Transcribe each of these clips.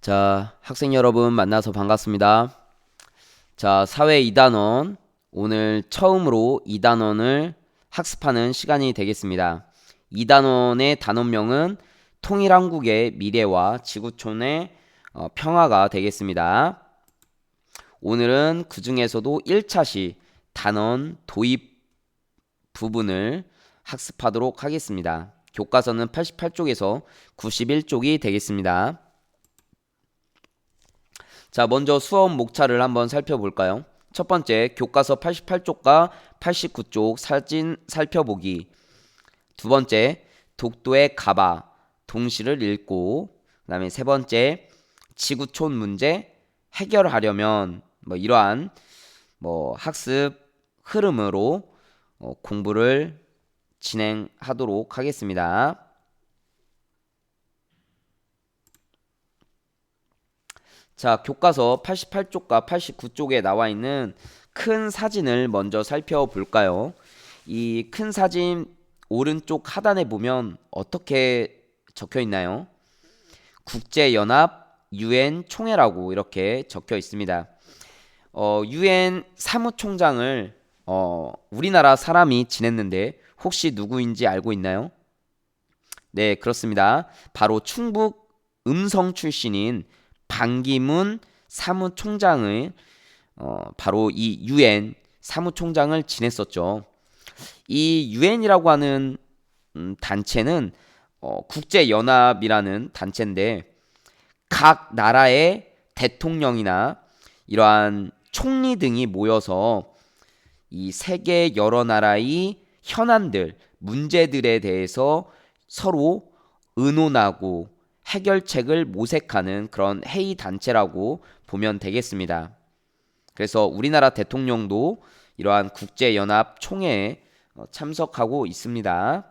자, 학생 여러분 만나서 반갑습니다. 자, 사회 2단원. 오늘 처음으로 2단원을 학습하는 시간이 되겠습니다. 2단원의 단원명은 통일한국의 미래와 지구촌의 평화가 되겠습니다. 오늘은 그 중에서도 1차시 단원 도입 부분을 학습하도록 하겠습니다. 교과서는 88쪽에서 91쪽이 되겠습니다. 자, 먼저 수업 목차를 한번 살펴볼까요? 첫 번째, 교과서 88쪽과 89쪽 사진 살펴보기. 두 번째, 독도의 가바, 동시를 읽고. 그 다음에 세 번째, 지구촌 문제 해결하려면 이러한 학습 흐름으로 공부를 진행하도록 하겠습니다. 자, 교과서 88쪽과 89쪽에 나와 있는 큰 사진을 먼저 살펴볼까요? 이 큰 사진 오른쪽 하단에 보면 어떻게 적혀 있나요? 국제연합 UN 총회라고 이렇게 적혀 있습니다. UN 사무총장을 우리나라 사람이 지냈는데 혹시 누구인지 알고 있나요? 네, 그렇습니다. 바로 충북 음성 출신인 반기문 사무총장을 바로 이 UN 사무총장을 지냈었죠. 이 UN이라고 하는 단체는 국제연합이라는 단체인데 각 나라의 대통령이나 이러한 총리 등이 모여서 이 세계 여러 나라의 현안들, 문제들에 대해서 서로 의논하고 해결책을 모색하는 그런 회의 단체라고 보면 되겠습니다. 그래서 우리나라 대통령도 이러한 국제연합 총회에 참석하고 있습니다.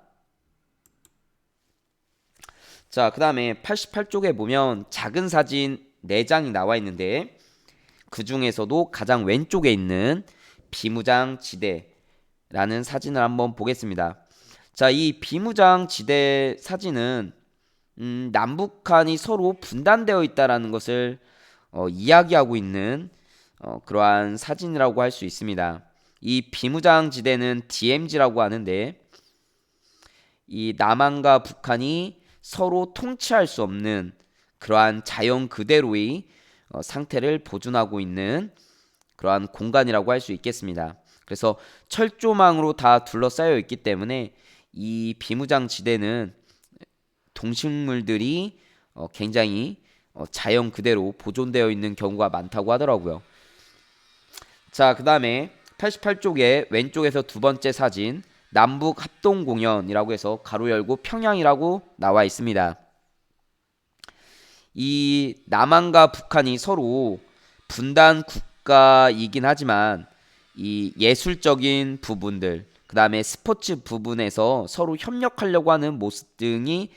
자, 그 다음에 88쪽에 보면 작은 사진 4장이 나와 있는데 그 중에서도 가장 왼쪽에 있는 비무장지대라는 사진을 한번 보겠습니다. 자, 이 비무장지대 사진은 남북한이 서로 분단되어 있다라는 것을 이야기하고 있는 그러한 사진이라고 할 수 있습니다. 이 비무장지대는 DMZ라고 하는데 이 남한과 북한이 서로 통치할 수 없는 그러한 자연 그대로의 상태를 보존하고 있는 그러한 공간이라고 할 수 있겠습니다. 그래서 철조망으로 다 둘러싸여 있기 때문에 이 비무장지대는 동식물들이 굉장히 자연 그대로 보존되어 있는 경우가 많다고 하더라고요. 자, 그 다음에 88쪽에 왼쪽에서 두 번째 사진 남북 합동 공연이라고 해서 가로 열고 평양이라고 나와 있습니다. 이 남한과 북한이 서로 분단 국가이긴 하지만 이 예술적인 부분들, 그 다음에 스포츠 부분에서 서로 협력하려고 하는 모습 등이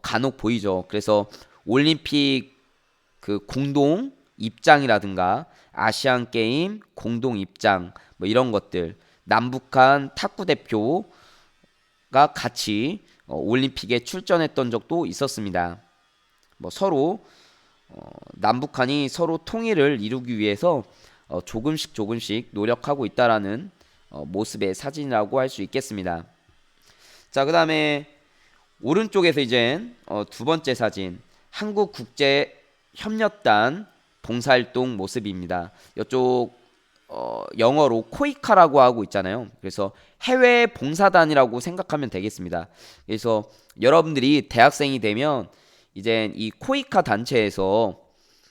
간혹 보이죠. 그래서 올림픽 그 공동 입장이라든가 아시안 게임 공동 입장 이런 것들, 남북한 탁구 대표가 같이 올림픽에 출전했던 적도 있었습니다. 서로 남북한이 서로 통일을 이루기 위해서 조금씩 노력하고 있다라는 모습의 사진이라고 할 수 있겠습니다. 자, 그 다음에 오른쪽에서 이제 두 번째 사진 한국국제협력단 봉사활동 모습입니다. 이쪽 영어로 코이카라고 하고 있잖아요. 그래서 해외 봉사단이라고 생각하면 되겠습니다. 그래서 여러분들이 대학생이 되면 이제 이 코이카 단체에서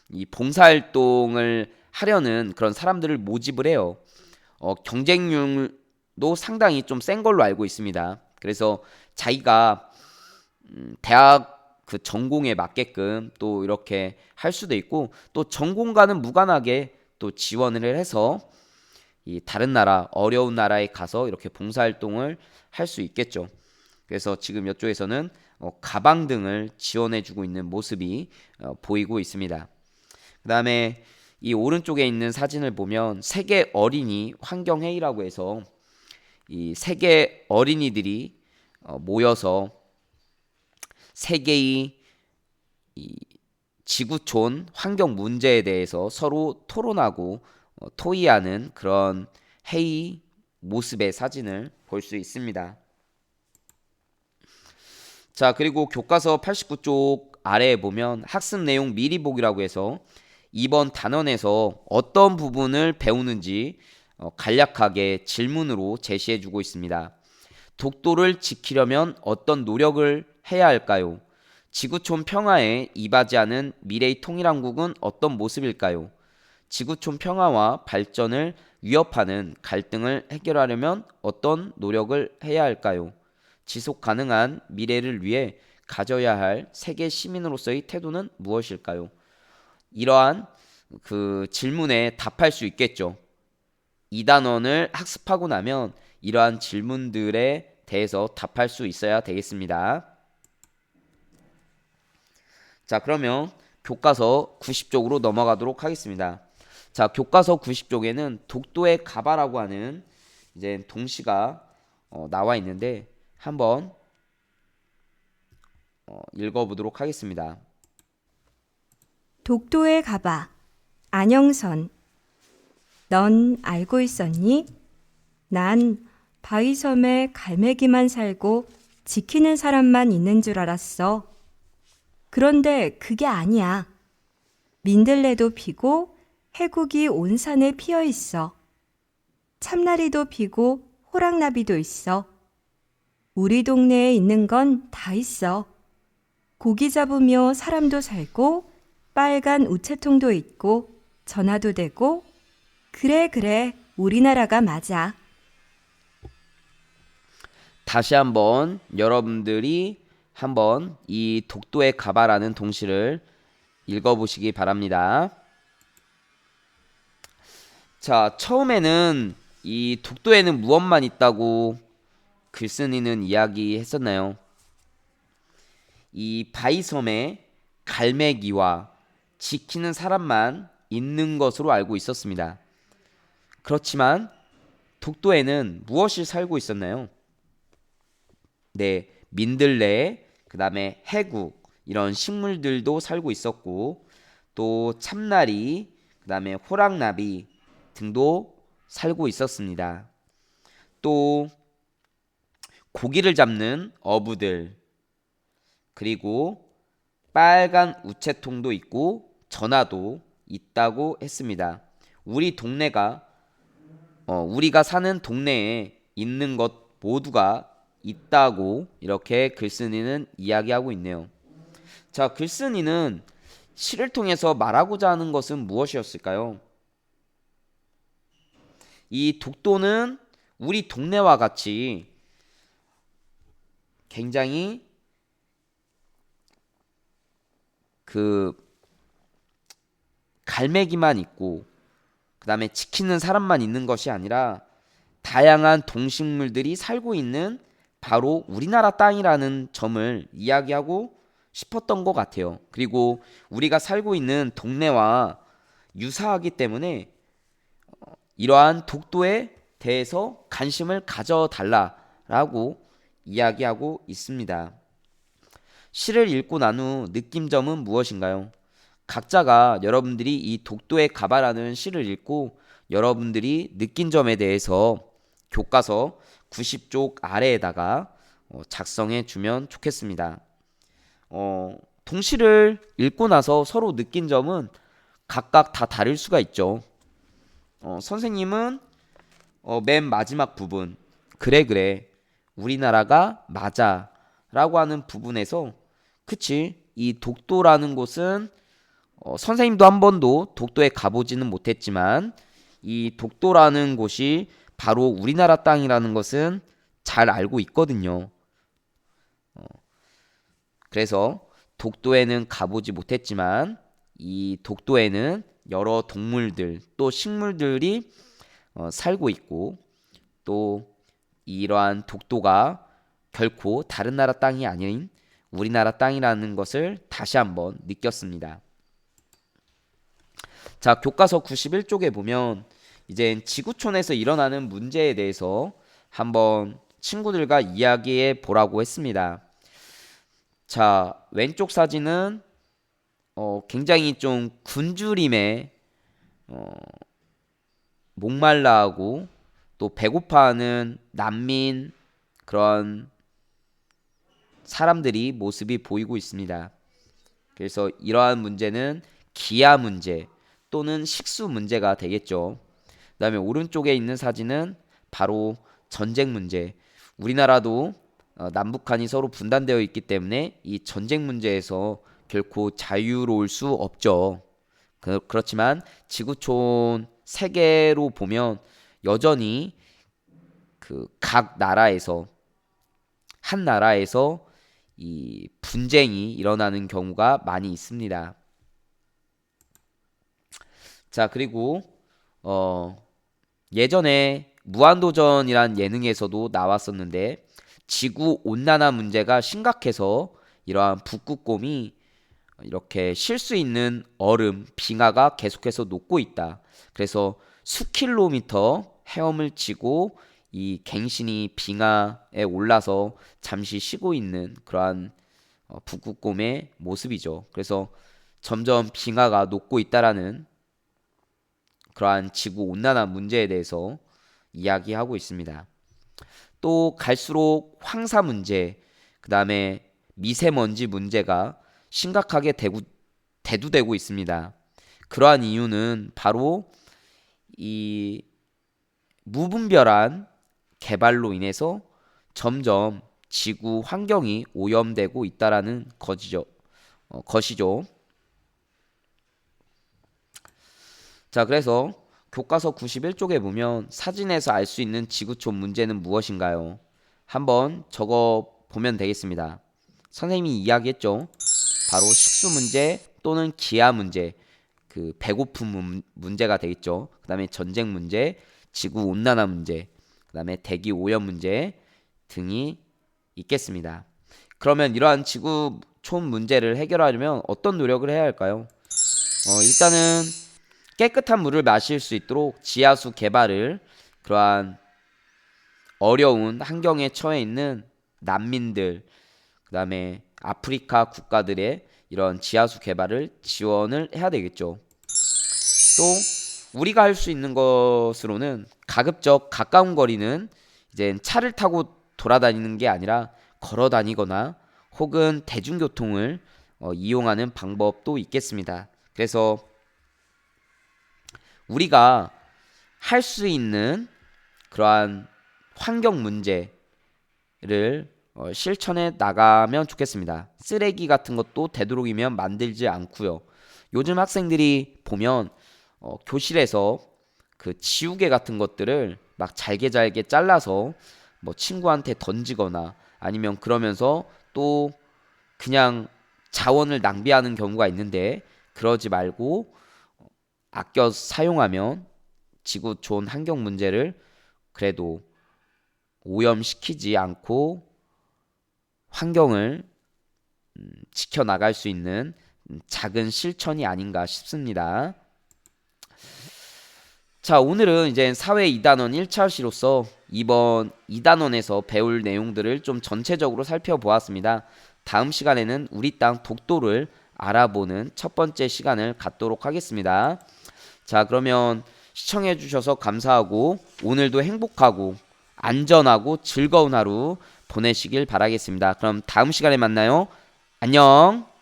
이 봉사활동을 하려는 그런 사람들을 모집을 해요. 경쟁률도 상당히 좀 센 걸로 알고 있습니다. 그래서 자기가 대학 그 전공에 맞게끔 또 이렇게 할 수도 있고 또 전공과는 무관하게 또 지원을 해서 이 다른 나라 어려운 나라에 가서 이렇게 봉사활동을 할 수 있겠죠. 그래서 지금 이쪽에서는 가방 등을 지원해주고 있는 모습이 보이고 있습니다. 그 다음에 이 오른쪽에 있는 사진을 보면 세계 어린이 환경회의라고 해서 이 세계 어린이들이 모여서 세계의 이 지구촌 환경 문제에 대해서 서로 토론하고 토의하는 그런 회의 모습의 사진을 볼 수 있습니다. 자, 그리고 교과서 89쪽 아래에 보면 학습 내용 미리 보기라고 해서 이번 단원에서 어떤 부분을 배우는지 간략하게 질문으로 제시해 주고 있습니다. 독도를 지키려면 어떤 노력을 해야 할까요? 지구촌 평화에 이바지하는 미래의 통일한국은 어떤 모습일까요? 지구촌 평화와 발전을 위협하는 갈등을 해결하려면 어떤 노력을 해야 할까요? 지속 가능한 미래를 위해 가져야 할 세계 시민으로서의 태도는 무엇일까요? 이러한 그 질문에 답할 수 있겠죠. 이 단원을 학습하고 나면 이러한 질문들에 대해서 답할 수 있어야 되겠습니다. 자, 그러면 교과서 90쪽으로 넘어가도록 하겠습니다. 자, 교과서 90쪽에는 독도의 가바라고 하는 이제 동시가 나와 있는데 한번 읽어보도록 하겠습니다. 독도에 가봐. 안영선. 넌 알고 있었니? 난 바위섬에 갈매기만 살고 지키는 사람만 있는 줄 알았어. 그런데 그게 아니야. 민들레도 피고 해국이 온 산에 피어 있어. 참나리도 피고 호랑나비도 있어. 우리 동네에 있는 건 다 있어. 고기 잡으며 사람도 살고 빨간 우체통도 있고 전화도 되고 그래 우리나라가 맞아. 다시 한번 여러분들이 한번 이 독도에 가봐라는 동시를 읽어보시기 바랍니다. 자, 처음에는 이 독도에는 무엇만 있다고 글쓴이는 이야기했었나요? 이 바위섬에 갈매기와 지키는 사람만 있는 것으로 알고 있었습니다. 그렇지만 독도에는 무엇이 살고 있었나요? 네, 민들레, 그 다음에 해국 이런 식물들도 살고 있었고 또 참나리, 그 다음에 호랑나비 등도 살고 있었습니다. 또 고기를 잡는 어부들 그리고 빨간 우체통도 있고 전화도 있다고 했습니다. 우리가 사는 동네에 있는 것 모두가 있다고 이렇게 글쓴이는 이야기하고 있네요. 자, 글쓴이는 시를 통해서 말하고자 하는 것은 무엇이었을까요? 이 독도는 우리 동네와 같이 굉장히 그 갈매기만 있고 그 다음에 지키는 사람만 있는 것이 아니라 다양한 동식물들이 살고 있는 바로 우리나라 땅이라는 점을 이야기하고 싶었던 것 같아요. 그리고 우리가 살고 있는 동네와 유사하기 때문에 이러한 독도에 대해서 관심을 가져달라라고 이야기하고 있습니다. 시를 읽고 난 후 느낀 점은 무엇인가요? 각자가 여러분들이 이 독도에 가봐라는 시를 읽고 여러분들이 느낀 점에 대해서 교과서 90쪽 아래에다가 작성해 주면 좋겠습니다. 동시를 읽고 나서 서로 느낀 점은 각각 다 다를 수가 있죠. 선생님은 맨 마지막 부분 그래 우리나라가 맞아 라고 하는 부분에서 그치 이 독도라는 곳은 선생님도 한 번도 독도에 가보지는 못했지만 이 독도라는 곳이 바로 우리나라 땅이라는 것은 잘 알고 있거든요. 그래서 독도에는 가보지 못했지만 이 독도에는 여러 동물들 또 식물들이 살고 있고 또 이러한 독도가 결코 다른 나라 땅이 아닌 우리나라 땅이라는 것을 다시 한번 느꼈습니다. 자, 교과서 91쪽에 보면 이제 지구촌에서 일어나는 문제에 대해서 한번 친구들과 이야기해 보라고 했습니다. 자, 왼쪽 사진은 굉장히 좀 굶주림에 어, 목말라하고 또 배고파하는 난민 그런 사람들이 모습이 보이고 있습니다. 그래서 이러한 문제는 기아 문제 또는 식수 문제가 되겠죠. 그다음에 오른쪽에 있는 사진은 바로 전쟁 문제. 우리나라도 남북한이 서로 분단되어 있기 때문에 이 전쟁 문제에서 결코 자유로울 수 없죠. 그렇지만 지구촌 세계로 보면 여전히 그 각 나라에서 한 나라에서 이 분쟁이 일어나는 경우가 많이 있습니다. 자, 그리고 예전에 무한도전이란 예능에서도 나왔었는데 지구 온난화 문제가 심각해서 이러한 북극곰이 이렇게 쉴 수 있는 얼음, 빙하가 계속해서 녹고 있다. 그래서 수킬로미터 헤엄을 치고 이 갱신이 빙하에 올라서 잠시 쉬고 있는 그러한 북극곰의 모습이죠. 그래서 점점 빙하가 녹고 있다라는 그러한 지구 온난화 문제에 대해서 이야기하고 있습니다. 또 갈수록 황사 문제, 그 다음에 미세먼지 문제가 심각하게 대두되고 있습니다. 그러한 이유는 바로 이 무분별한 개발로 인해서 점점 지구 환경이 오염되고 있다라는 것이죠. 자, 그래서 교과서 91쪽에 보면 사진에서 알 수 있는 지구촌 문제는 무엇인가요? 한번 적어 보면 되겠습니다. 선생님이 이야기했죠. 바로 식수 문제 또는 기아 문제, 그 배고픔 문제가 되겠죠. 그 다음에 전쟁 문제, 지구 온난화 문제, 그 다음에 대기 오염 문제 등이 있겠습니다. 그러면 이러한 지구촌 문제를 해결하려면 어떤 노력을 해야 할까요? 일단은 깨끗한 물을 마실 수 있도록 지하수 개발을 그러한 어려운 환경에 처해 있는 난민들, 그 다음에 아프리카 국가들의 이런 지하수 개발을 지원을 해야 되겠죠. 또 우리가 할 수 있는 것으로는 가급적 가까운 거리는 이제 차를 타고 돌아다니는 게 아니라 걸어 다니거나 혹은 대중교통을 이용하는 방법도 있겠습니다. 그래서 우리가 할 수 있는 그러한 환경 문제를 실천해 나가면 좋겠습니다. 쓰레기 같은 것도 되도록이면 만들지 않고요. 요즘 학생들이 보면 교실에서 그 지우개 같은 것들을 막 잘게 잘게 잘라서 뭐 친구한테 던지거나 아니면 그러면서 또 그냥 자원을 낭비하는 경우가 있는데 그러지 말고 아껴 사용하면 지구촌 환경 문제를 그래도 오염시키지 않고 환경을 지켜나갈 수 있는 작은 실천이 아닌가 싶습니다. 자, 오늘은 이제 사회 2단원 1차 시로서 이번 2단원에서 배울 내용들을 좀 전체적으로 살펴보았습니다. 다음 시간에는 우리 땅 독도를 알아보는 첫 번째 시간을 갖도록 하겠습니다. 자, 그러면 시청해 주셔서 감사하고 오늘도 행복하고 안전하고 즐거운 하루 보내시길 바라겠습니다. 그럼 다음 시간에 만나요. 안녕.